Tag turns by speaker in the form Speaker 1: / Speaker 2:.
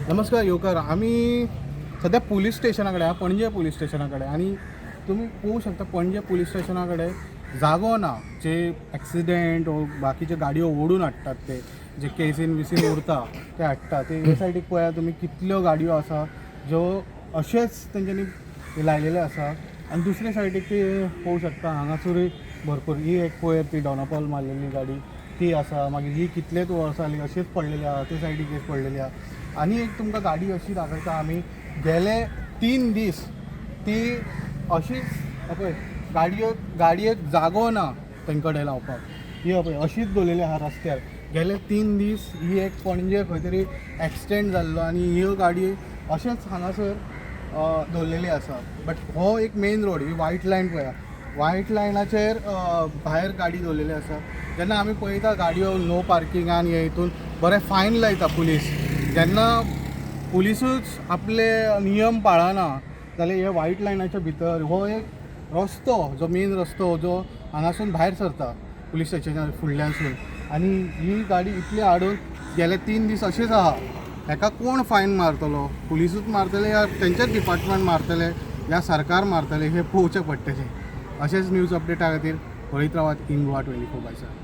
Speaker 1: नमस्कार योकर. आम्ही सध्या पोलीस स्टेशनाकडे आहे, पणजे पोलीस स्टेशनाकडे. आणि तुम्ही पाहू शकता पणजे पोलीस स्टेशनाकडे जागो ना जे ॲक्सिडेंट व बाकीचे गाडयो ओडून हाडटात ते जे केसीन विसीन उरता ते हाडटा ते हे सायडीक पळया तुम्ही कितल्यो गाडयो आसा ज्यो अशेच तेंच्यांनी लायलेले आसा. आणि दुसरे सायडीक ती पळोवंक शकता हांगासरूय भरपूर ही एक पळय ती डॉनापॉल मारलेली गाडी ती आसा. मागीर ही कितलेच वर्सां जालीं अशीच पडलेली आहा, ते सायडीक एक पडलेली आहा. आनी एक तुमकां गाडी अशी दाखयता आमी गेले 3 दीस ती अशीच पळय गाडयेक जागो ना तेंकडे लावपाक. ही पळय अशीच दवरलेली आहा रस्त्यार गेले 3 दीस. ही एक पणजे खंय तरी एक्सिडेंट जाल्लो आनी ह्यो गाडयो अशेंच हांगासर दवरलेली आसा. बट हो एक मेन रोड, ही व्हायट लायन पळया, व्हायट लायनाचेर भायर गाडी दवरलेली आसा. जेन्ना आमी पळयता गाडयो नो पार्किंगान हे हितून बरें फायन लायता पुलीस. जेन्ना पुलिसूच आपले नियम पाळना जाल्यार हे व्हायट लायनाच्या भितर हो एक रस्तो जो मेन रस्तो जो हांगासून भायर सरता पुलीस स्टेशना फुडल्यानसून, आनी ही गाडी इतली हाडून गेले 3 दीस अशीच आहा. हेका कोण फायन मारतलो? पुलिसूच मारतले या तेंचेच डिपार्टमेंट मारतले या सरकार मारतले हे पळोवचें पडटलें. अशेंच न्यूज अपडेटा खातीर पळयत रावात इन गोवा 24/7.